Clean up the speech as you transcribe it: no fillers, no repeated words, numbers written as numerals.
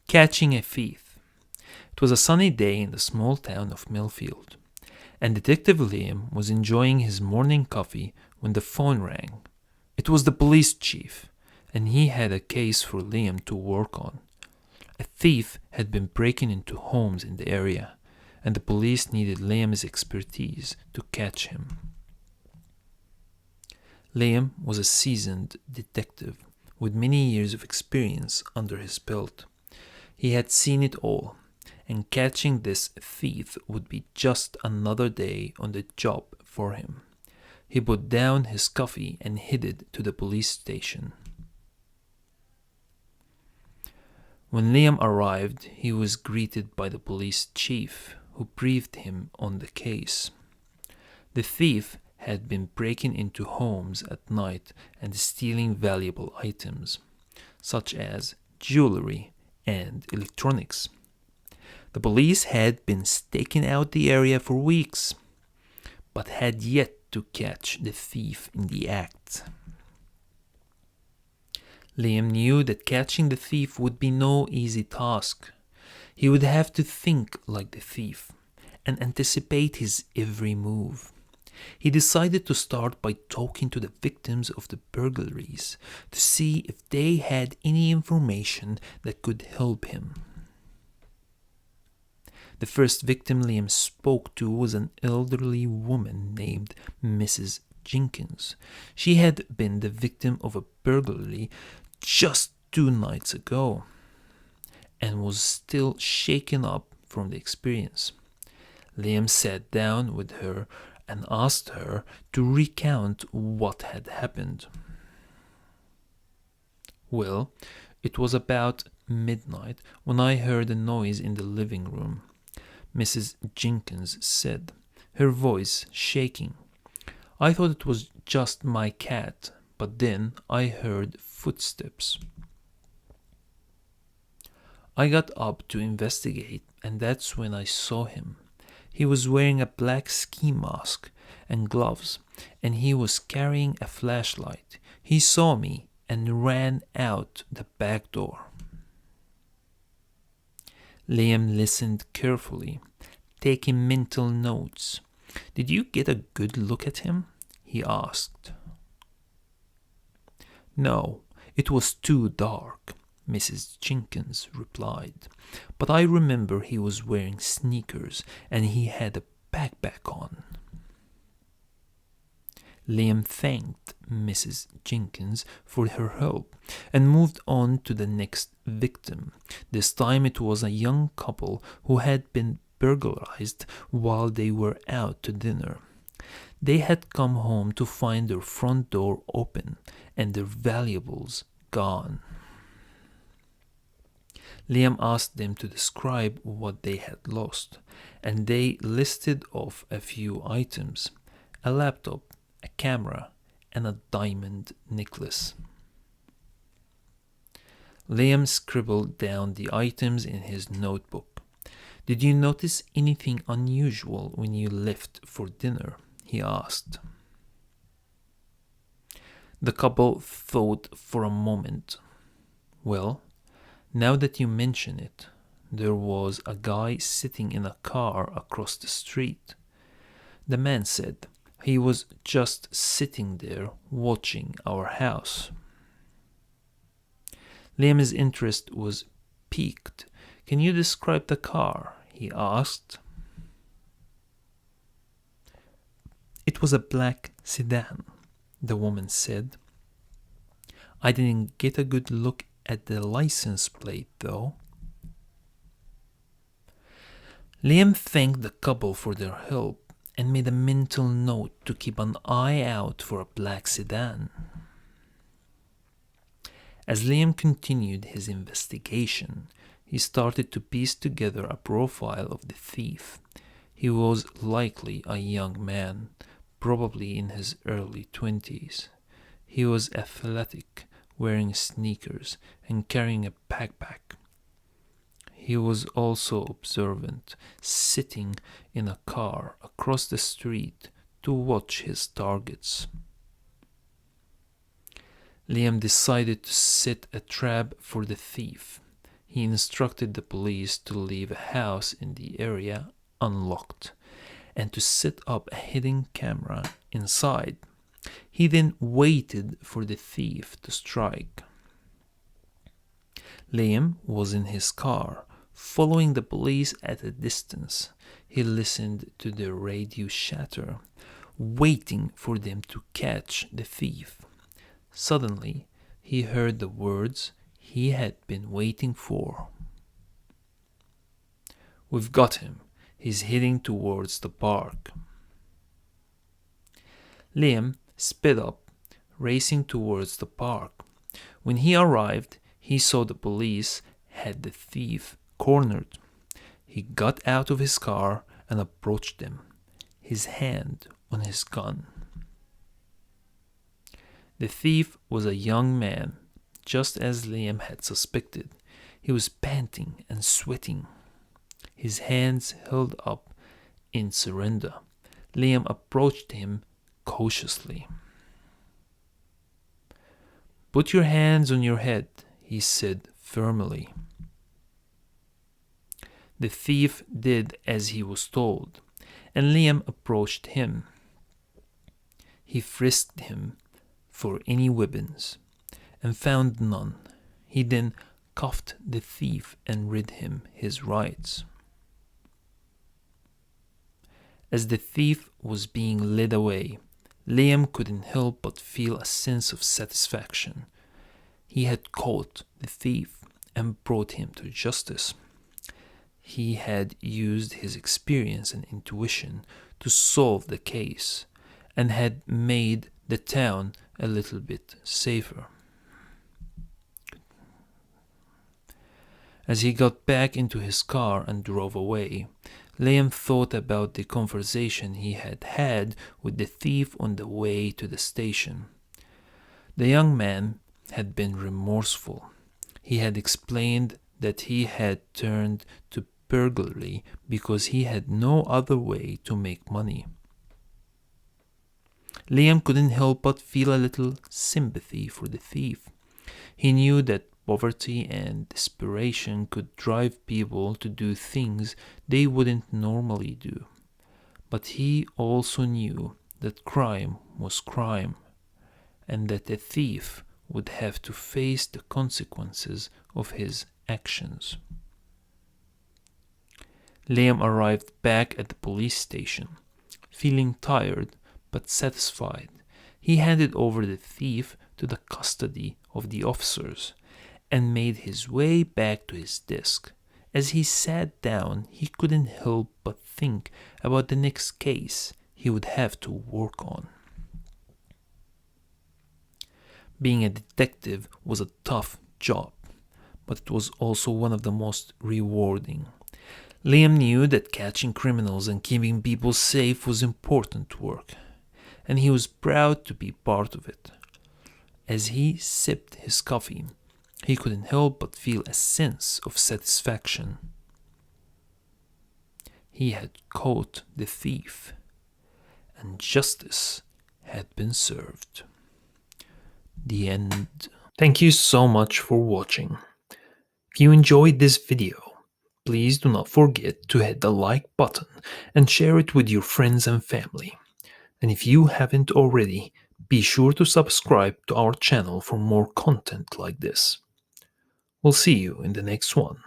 Catching a thief. It was a sunny day in the small town of Millfield, and Detective Liam was enjoying his morning coffee when the phone rang. It was the police chief, and he had a case for Liam to work on. A thief had been breaking into homes in the area, and the police needed Liam's expertise to catch him. Liam was a seasoned detective with many years of experience under his belt. He had seen it all, and catching this thief would be just another day on the job for him. He put down his coffee and headed to the police station. When Liam arrived, he was greeted by the police chief, who briefed him on the case. The thief had been breaking into homes at night and stealing valuable items, such as jewelry and electronics. The police had been staking out the area for weeks, but had yet to catch the thief in the act. Liam knew that catching the thief would be no easy task. He would have to think like the thief and anticipate his every move. He decided to start by talking to the victims of the burglaries to see if they had any information that could help him. The first victim Liam spoke to was an elderly woman named Mrs. Jenkins. She had been the victim of a burglary just 2 nights ago and was still shaken up from the experience. Liam sat down with her and asked her to recount what had happened. Well, it was about midnight when I heard a noise in the living room, Mrs. Jenkins said, her voice shaking. I thought it was just my cat, but then I heard footsteps. I got up to investigate, and that's when I saw him. He was wearing a black ski mask and gloves, and he was carrying a flashlight. He saw me and ran out the back door. Liam listened carefully, taking mental notes. Did you get a good look at him? He asked. No, it was too dark, Mrs. Jenkins replied, but I remember he was wearing sneakers and he had a backpack on. Liam thanked Mrs. Jenkins for her help and moved on to the next victim. This time it was a young couple who had been burglarized while they were out to dinner. They had come home to find their front door open and their valuables gone. Liam asked them to describe what they had lost, and they listed off a few items: a laptop, a camera, and a diamond necklace. Liam scribbled down the items in his notebook. Did you notice anything unusual when you left for dinner? He asked. The couple thought for a moment. Well, now that you mention it, there was a guy sitting in a car across the street. The man said he was just sitting there watching our house. Liam's interest was piqued. Can you describe the car? He asked. It was a black sedan, the woman said. I didn't get a good look at the license plate, though. Liam thanked the couple for their help and made a mental note to keep an eye out for a black sedan. As Liam continued his investigation, he started to piece together a profile of the thief. He was likely a young man, probably in his early 20s. He was athletic, wearing sneakers and carrying a backpack. He was also observant, sitting in a car across the street to watch his targets. Liam decided to set a trap for the thief. he instructed the police to leave a house in the area unlocked and to set up a hidden camera inside. He then waited for the thief to strike. Liam was in his car, following the police at a distance. He listened to the radio chatter, waiting for them to catch the thief. Suddenly, he heard the words he had been waiting for. "We've got him. He's heading towards the park." Liam sped up, racing towards the park. When he arrived, he saw the police had the thief cornered. He got out of his car and approached them, his hand on his gun. The thief was a young man, just as Liam had suspected. He was panting and sweating, his hands held up in surrender. Liam approached him cautiously. "Put your hands on your head," he said firmly. The thief did as he was told, and Liam approached him. He frisked him for any weapons and found none. He then cuffed the thief and read him his rights. As the thief was being led away, Liam couldn't help but feel a sense of satisfaction. He had caught the thief and brought him to justice. He had used his experience and intuition to solve the case and had made the town a little bit safer. As he got back into his car and drove away, Liam thought about the conversation he had had with the thief on the way to the station. The young man had been remorseful. He had explained that he had turned to burglary because he had no other way to make money. Liam couldn't help but feel a little sympathy for the thief. He knew that poverty and desperation could drive people to do things they wouldn't normally do. But he also knew that crime was crime, and that a thief would have to face the consequences of his actions. Liam arrived back at the police station, feeling tired but satisfied. He handed over the thief to the custody of the officers and made his way back to his desk. As he sat down, he couldn't help but think about the next case he would have to work on. Being a detective was a tough job, but it was also one of the most rewarding. Liam knew that catching criminals and keeping people safe was important work, and he was proud to be part of it. As he sipped his coffee, he couldn't help but feel a sense of satisfaction. He had caught the thief, and justice had been served. The end. Thank you so much for watching. If you enjoyed this video, please do not forget to hit the like button and share it with your friends and family. And if you haven't already, be sure to subscribe to our channel for more content like this. We'll see you in the next one.